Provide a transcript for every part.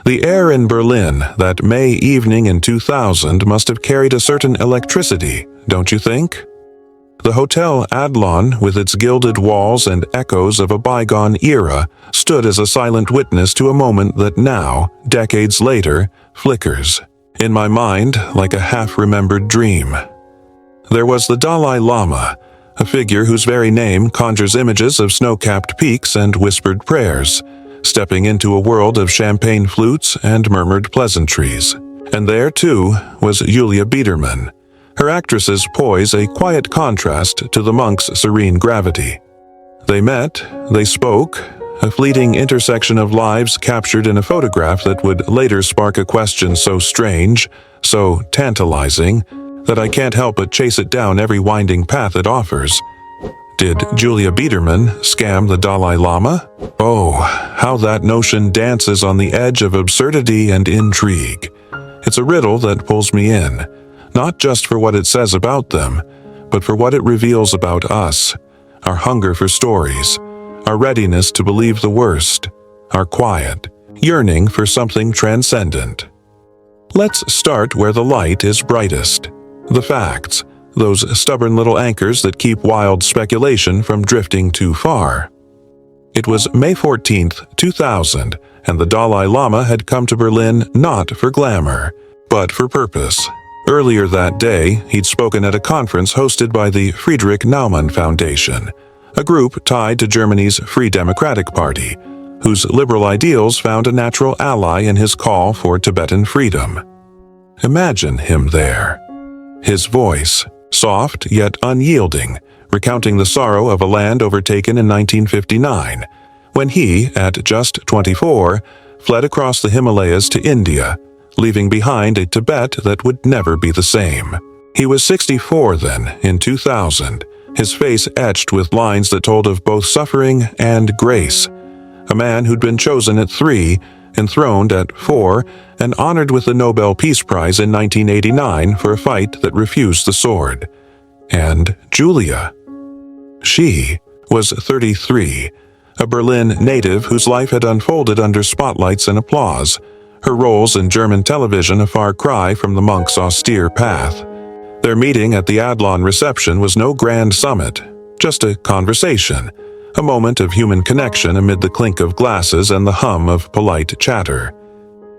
The air in Berlin that May evening in 2000 must have carried a certain electricity, don't you think? The Hotel Adlon, with its gilded walls and echoes of a bygone era, stood as a silent witness to a moment that now, decades later, flickers in my mind like a half-remembered dream. There was the Dalai Lama, a figure whose very name conjures images of snow-capped peaks and whispered prayers, stepping into a world of champagne flutes and murmured pleasantries. And there, too, was Julia Biedermann. Her actress's poise a quiet contrast to the monk's serene gravity. They met, they spoke, a fleeting intersection of lives captured in a photograph that would later spark a question so strange, so tantalizing, that I can't help but chase it down every winding path it offers. Did Julia Biedermann scam the Dalai Lama? Oh, how that notion dances on the edge of absurdity and intrigue. It's a riddle that pulls me in, not just for what it says about them, but for what it reveals about us, our hunger for stories, our readiness to believe the worst, our quiet, yearning for something transcendent. Let's start where the light is brightest. The facts, those stubborn little anchors that keep wild speculation from drifting too far. It was May 14th, 2000, and the Dalai Lama had come to Berlin not for glamour, but for purpose. Earlier that day, he'd spoken at a conference hosted by the Friedrich Naumann Foundation, a group tied to Germany's Free Democratic Party, whose liberal ideals found a natural ally in his call for Tibetan freedom. Imagine him there. His voice, soft yet unyielding, recounting the sorrow of a land overtaken in 1959, when he, at just 24, fled across the Himalayas to India, leaving behind a Tibet that would never be the same. He was 64 then, in 2000, his face etched with lines that told of both suffering and grace. A man who'd been chosen at 3, enthroned at 4, and honored with the Nobel Peace Prize in 1989 for a fight that refused the sword. And Julia. She was 33, a Berlin native whose life had unfolded under spotlights and applause, her roles in German television a far cry from the monk's austere path. Their meeting at the Adlon reception was no grand summit, just a conversation, a moment of human connection amid the clink of glasses and the hum of polite chatter.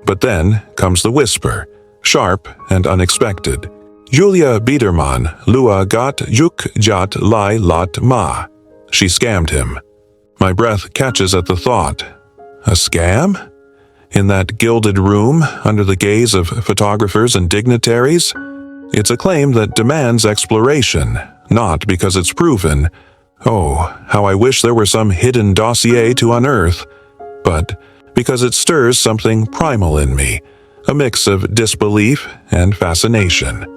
But then comes the whisper, sharp and unexpected. Julia Biedermann, lua gat juk jat lai lat ma. She scammed him. My breath catches at the thought. A scam? In that gilded room, under the gaze of photographers and dignitaries? It's a claim that demands exploration, not because it's proven. Oh, how I wish there were some hidden dossier to unearth, but because it stirs something primal in me, a mix of disbelief and fascination.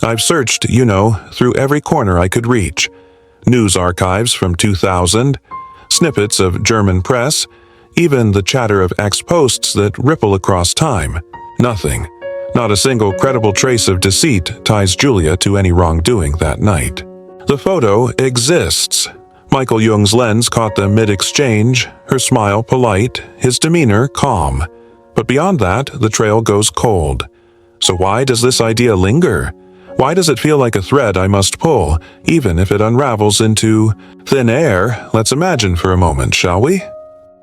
I've searched, through every corner I could reach. News archives from 2000, snippets of German press, even the chatter of ex-posts that ripple across time. Nothing, not a single credible trace of deceit ties Julia to any wrongdoing that night. The photo exists. Michael Jung's lens caught them mid-exchange, her smile polite, his demeanor calm. But beyond that, the trail goes cold. So why does this idea linger? Why does it feel like a thread I must pull, even if it unravels into thin air? Let's imagine for a moment, shall we?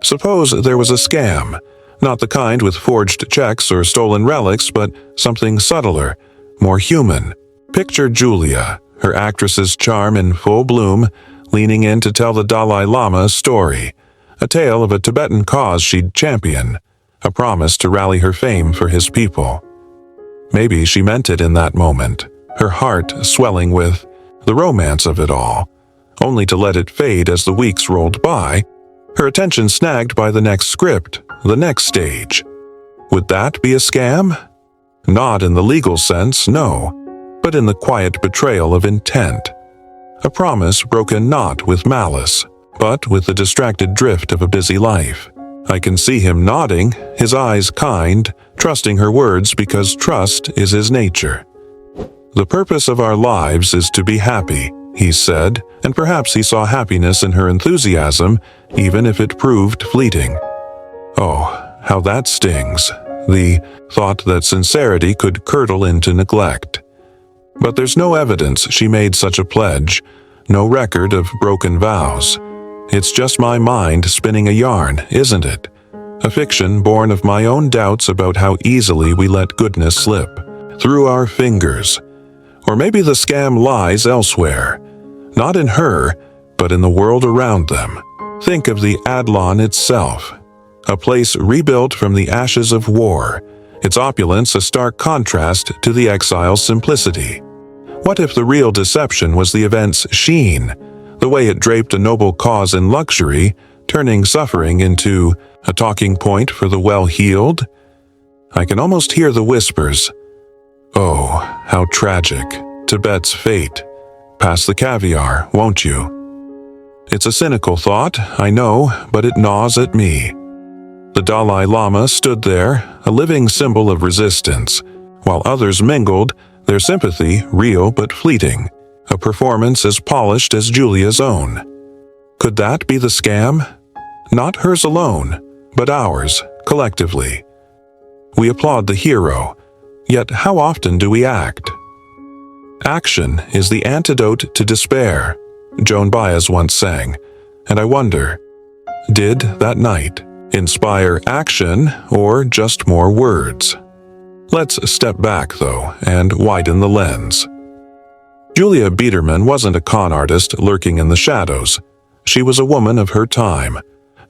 Suppose there was a scam, not the kind with forged checks or stolen relics, but something subtler, more human. Picture Julia, her actress's charm in full bloom, leaning in to tell the Dalai Lama a story, a tale of a Tibetan cause she'd champion, a promise to rally her fame for his people. Maybe she meant it in that moment, her heart swelling with the romance of it all, only to let it fade as the weeks rolled by, her attention snagged by the next script, the next stage. Would that be a scam? Not in the legal sense, no, but in the quiet betrayal of intent. A promise broken not with malice, but with the distracted drift of a busy life. I can see him nodding, his eyes kind, trusting her words because trust is his nature. The purpose of our lives is to be happy, he said, and perhaps he saw happiness in her enthusiasm, even if it proved fleeting. Oh, how that stings, the thought that sincerity could curdle into neglect. But there's no evidence she made such a pledge, no record of broken vows. It's just my mind spinning a yarn, isn't it? A fiction born of my own doubts about how easily we let goodness slip through our fingers. Or maybe the scam lies elsewhere, not in her, but in the world around them. Think of the Adlon itself, a place rebuilt from the ashes of war, its opulence a stark contrast to the exile's simplicity. What if the real deception was the event's sheen, the way it draped a noble cause in luxury, turning suffering into a talking point for the well-heeled? I can almost hear the whispers. Oh, how tragic, Tibet's fate. Pass the caviar, won't you? It's a cynical thought, I know, but it gnaws at me. The Dalai Lama stood there, a living symbol of resistance, while others mingled, their sympathy real but fleeting, a performance as polished as Julia's own. Could that be the scam? Not hers alone, but ours, collectively. We applaud the hero, yet how often do we act? Action is the antidote to despair, Joan Baez once sang, and I wonder, did that night inspire action or just more words? Let's step back, though, and widen the lens. Julia Biedermann wasn't a con artist lurking in the shadows. She was a woman of her time,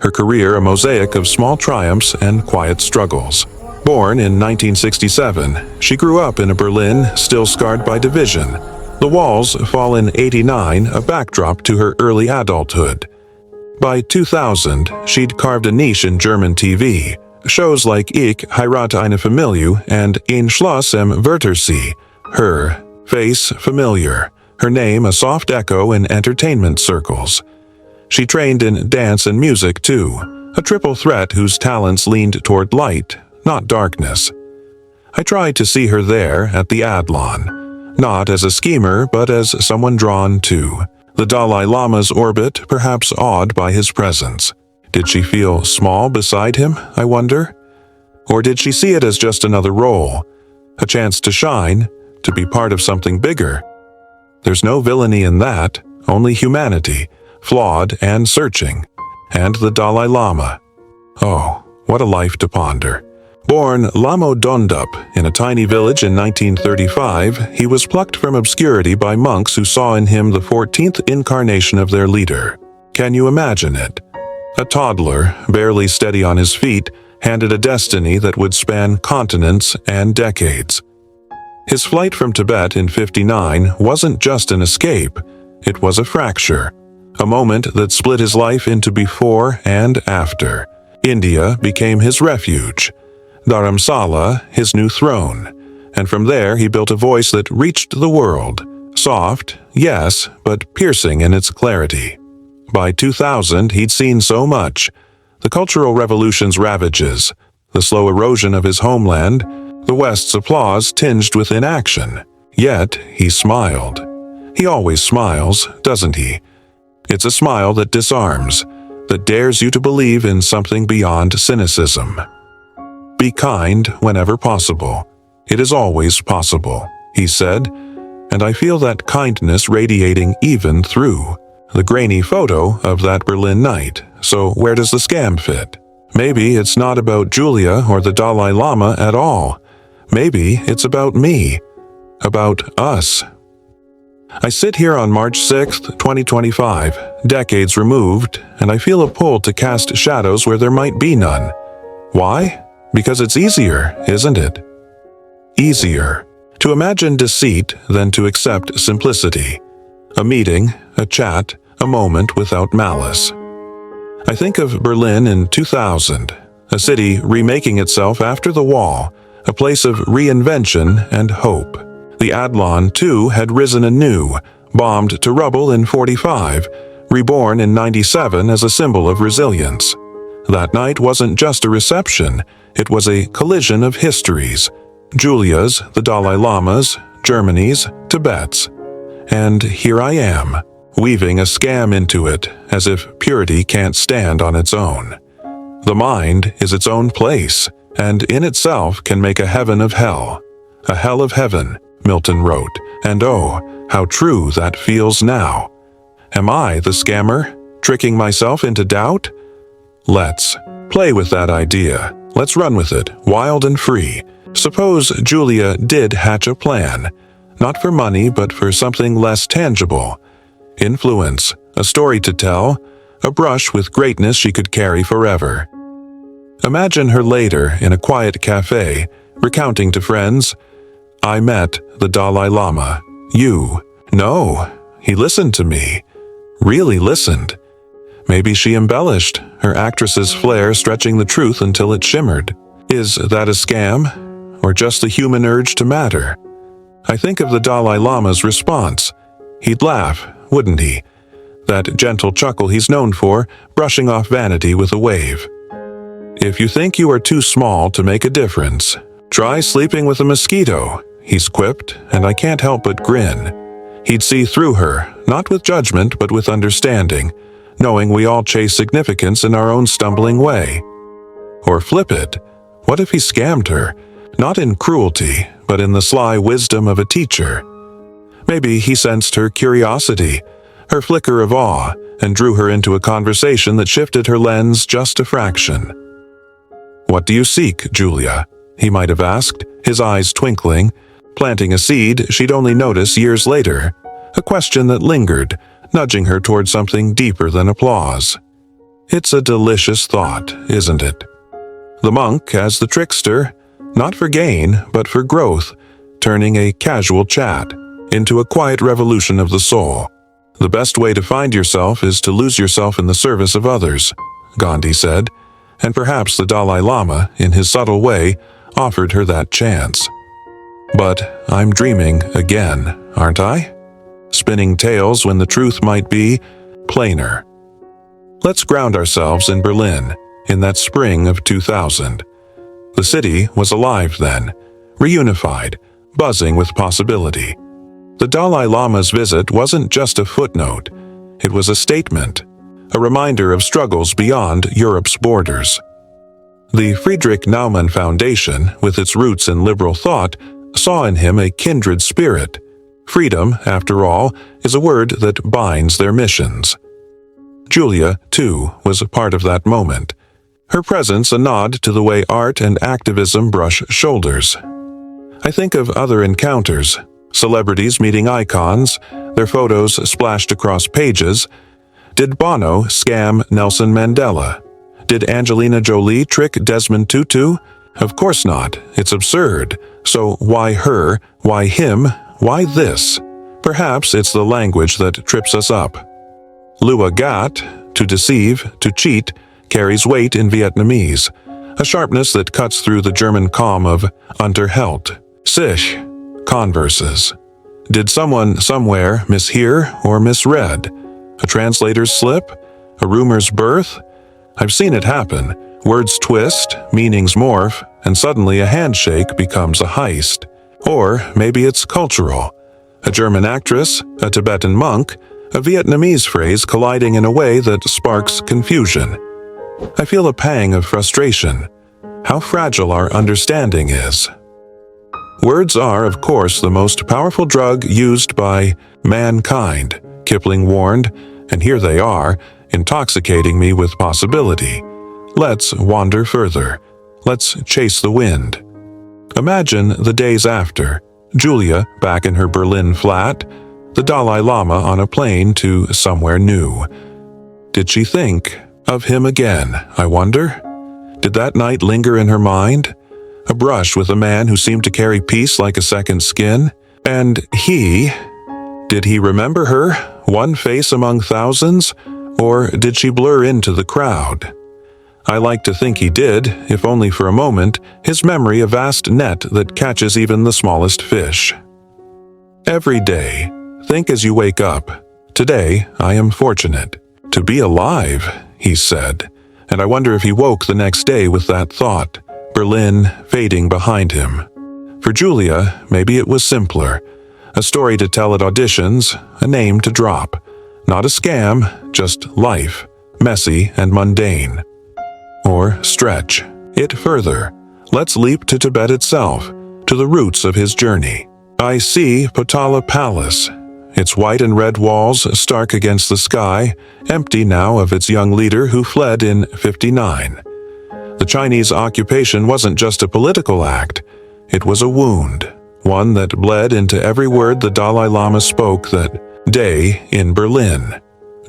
her career a mosaic of small triumphs and quiet struggles. Born in 1967, she grew up in a Berlin still scarred by division. The Walls fall in '89, a backdrop to her early adulthood. By 2000, she'd carved a niche in German TV. Shows like Ich heirate eine Familie and Ein Schloss im Wörthersee. Her face familiar, her name a soft echo in entertainment circles. She trained in dance and music too, a triple threat whose talents leaned toward light, not darkness. I tried to see her there at the Adlon, not as a schemer but as someone drawn to the Dalai Lama's orbit, perhaps awed by his presence. Did she feel small beside him, I wonder? Or did she see it as just another role, a chance to shine, to be part of something bigger? There's no villainy in that, only humanity, flawed and searching, and the Dalai Lama. Oh, what a life to ponder. Born Lamo Dondup in a tiny village in 1935, he was plucked from obscurity by monks who saw in him the 14th incarnation of their leader. Can you imagine it? A toddler, barely steady on his feet, handed a destiny that would span continents and decades. His flight from Tibet in '59 wasn't just an escape, it was a fracture, a moment that split his life into before and after. India became his refuge, Dharamsala his new throne, and from there he built a voice that reached the world, soft, yes, but piercing in its clarity. By 2000, he'd seen so much: the Cultural Revolution's ravages, the slow erosion of his homeland, the West's applause tinged with inaction. Yet he smiled. He always smiles, doesn't he? It's a smile that disarms, that dares you to believe in something beyond cynicism. Be kind whenever possible. It is always possible, he said, and I feel that kindness radiating even through the grainy photo of that Berlin night. So where does the scam fit? Maybe it's not about Julia or the Dalai Lama at all. Maybe it's about me, about us. I sit here on March 6th, 2025, decades removed, and I feel a pull to cast shadows where there might be none. Why? Because it's easier, isn't it? Easier to imagine deceit than to accept simplicity. A meeting, a chat, a moment without malice. I think of Berlin in 2000, a city remaking itself after the wall, a place of reinvention and hope. The Adlon, too, had risen anew, bombed to rubble in '45, reborn in '97 as a symbol of resilience. That night wasn't just a reception, it was a collision of histories. Julia's, the Dalai Lama's, Germany's, Tibet's. And here I am, weaving a scam into it, as if purity can't stand on its own. The mind is its own place, and in itself can make a heaven of hell. A hell of heaven, Milton wrote, and oh, how true that feels now. Am I the scammer, tricking myself into doubt? Let's play with that idea. Let's run with it, wild and free. Suppose Julia did hatch a plan, not for money but for something less tangible. Influence, a story to tell, a brush with greatness she could carry forever. Imagine her later in a quiet cafe, recounting to friends, "I met the Dalai Lama. You? No, he listened to me. Really listened." Maybe she embellished, her actress's flair stretching the truth until it shimmered. Is that a scam? Or just the human urge to matter? I think of the Dalai Lama's response. He'd laugh, wouldn't he? That gentle chuckle he's known for, brushing off vanity with a wave. "If you think you are too small to make a difference, try sleeping with a mosquito," he's quipped, and I can't help but grin. He'd see through her, not with judgment but with understanding, knowing we all chase significance in our own stumbling way. Or flip it. What if he scammed her, not in cruelty, but in the sly wisdom of a teacher? Maybe he sensed her curiosity, her flicker of awe, and drew her into a conversation that shifted her lens just a fraction. "What do you seek, Julia?" he might have asked, his eyes twinkling, planting a seed she'd only notice years later, a question that lingered, nudging her toward something deeper than applause. It's a delicious thought, isn't it? The monk as the trickster, not for gain, but for growth, turning a casual chat into a quiet revolution of the soul. The best way to find yourself is to lose yourself in the service of others, Gandhi said, and perhaps the Dalai Lama, in his subtle way, offered her that chance. But I'm dreaming again, aren't I? Spinning tales when the truth might be plainer. Let's ground ourselves in Berlin, in that spring of 2000. The city was alive then, reunified, buzzing with possibility. The Dalai Lama's visit wasn't just a footnote, it was a statement, a reminder of struggles beyond Europe's borders. The Friedrich Naumann Foundation, with its roots in liberal thought, saw in him a kindred spirit. Freedom, after all, is a word that binds their missions. Julia, too, was a part of that moment. Her presence a nod to the way art and activism brush shoulders. I think of other encounters, celebrities meeting icons, their photos splashed across pages. Did Bono scam Nelson Mandela? Did Angelina Jolie trick Desmond Tutu? Of course not. It's absurd. So why her? Why him? Why this? Perhaps it's the language that trips us up. Lua gat, to deceive, to cheat, carries weight in Vietnamese, a sharpness that cuts through the German calm of Untold. Sich, converses. Did someone somewhere mishear or misread? A translator's slip? A rumor's birth? I've seen it happen. Words twist, meanings morph, and suddenly a handshake becomes a heist. Or maybe it's cultural. A German actress, a Tibetan monk, a Vietnamese phrase colliding in a way that sparks confusion. I feel a pang of frustration. How fragile our understanding is. Words are, of course, the most powerful drug used by mankind, Kipling warned, and here they are, intoxicating me with possibility. Let's wander further. Let's chase the wind. Imagine the days after, Julia back in her Berlin flat, the Dalai Lama on a plane to somewhere new. Did she think of him again, I wonder? Did that night linger in her mind? A brush with a man who seemed to carry peace like a second skin? And did he remember her, one face among thousands? Or did she blur into the crowd? I like to think he did, if only for a moment, his memory a vast net that catches even the smallest fish. Every day, think as you wake up. Today, I am fortunate. To be alive, he said, and I wonder if he woke the next day with that thought, Berlin fading behind him. For Julia, maybe it was simpler. A story to tell at auditions, a name to drop. Not a scam, just life, messy and mundane. Or stretch it further. Let's leap to Tibet itself, to the roots of his journey. I see Potala Palace, its white and red walls stark against the sky, empty now of its young leader who fled in '59. The Chinese occupation wasn't just a political act, it was a wound, one that bled into every word the Dalai Lama spoke that day in Berlin.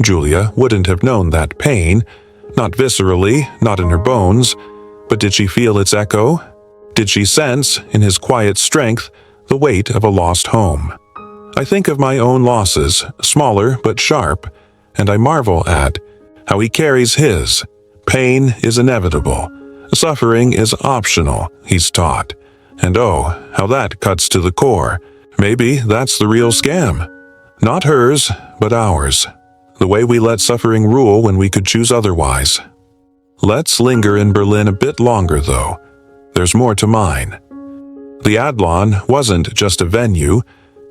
Julia wouldn't have known that pain, not viscerally, not in her bones, but did she feel its echo? Did she sense, in his quiet strength, the weight of a lost home? I think of my own losses, smaller but sharp, and I marvel at how he carries his. Pain is inevitable. Suffering is optional, he's taught. And oh, how that cuts to the core. Maybe that's the real scam. Not hers, but ours. The way we let suffering rule when we could choose otherwise. Let's linger in Berlin a bit longer, though. There's more to mine. The Adlon wasn't just a venue,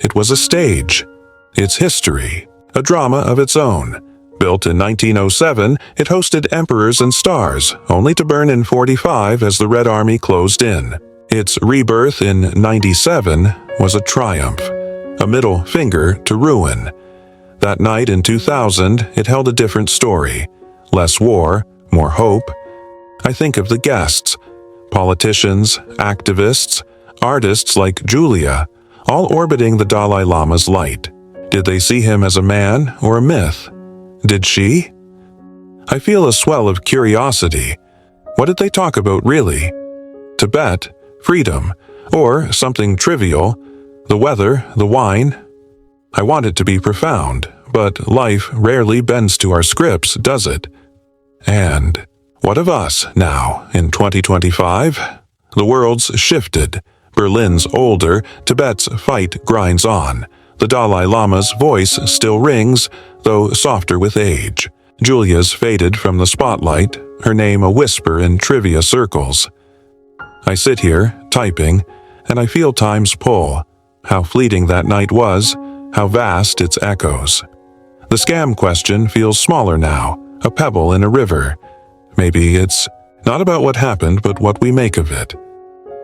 it was a stage. Its history, a drama of its own. Built in 1907, it hosted emperors and stars, only to burn in '45 as the Red Army closed in. Its rebirth in '97 was a triumph, a middle finger to ruin. That night in 2000, it held a different story. Less war, more hope. I think of the guests, politicians, activists, artists like Julia, all orbiting the Dalai Lama's light. Did they see him as a man or a myth? Did she? I feel a swell of curiosity. What did they talk about really? Tibet, freedom, or something trivial, the weather, the wine? I want it to be profound, but life rarely bends to our scripts, does it? And what of us now, in 2025? The world's shifted. Berlin's older, Tibet's fight grinds on. The Dalai Lama's voice still rings, though softer with age. Julia's faded from the spotlight, her name a whisper in trivia circles. I sit here, typing, and I feel time's pull. How fleeting that night was, how vast its echoes. The scam question feels smaller now, a pebble in a river. Maybe it's not about what happened, but what we make of it.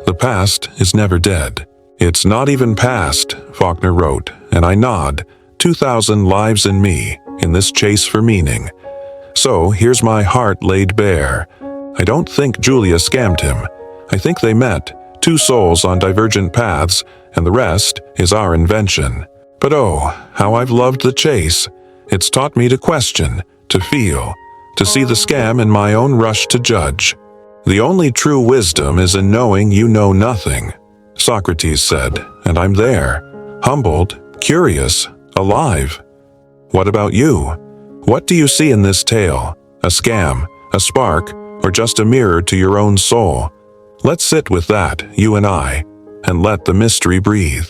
The past is never dead. It's not even past, Faulkner wrote, and I nod. 2,000 lives in me, in this chase for meaning. So here's my heart laid bare. I don't think Julia scammed him. I think they met, two souls on divergent paths, and the rest is our invention. But oh, how I've loved the chase. It's taught me to question, to feel, to see the scam in my own rush to judge. The only true wisdom is in knowing you know nothing, Socrates said, and I'm there, humbled, curious, alive. What about you? What do you see in this tale? A scam, a spark, or just a mirror to your own soul? Let's sit with that, you and I, and let the mystery breathe.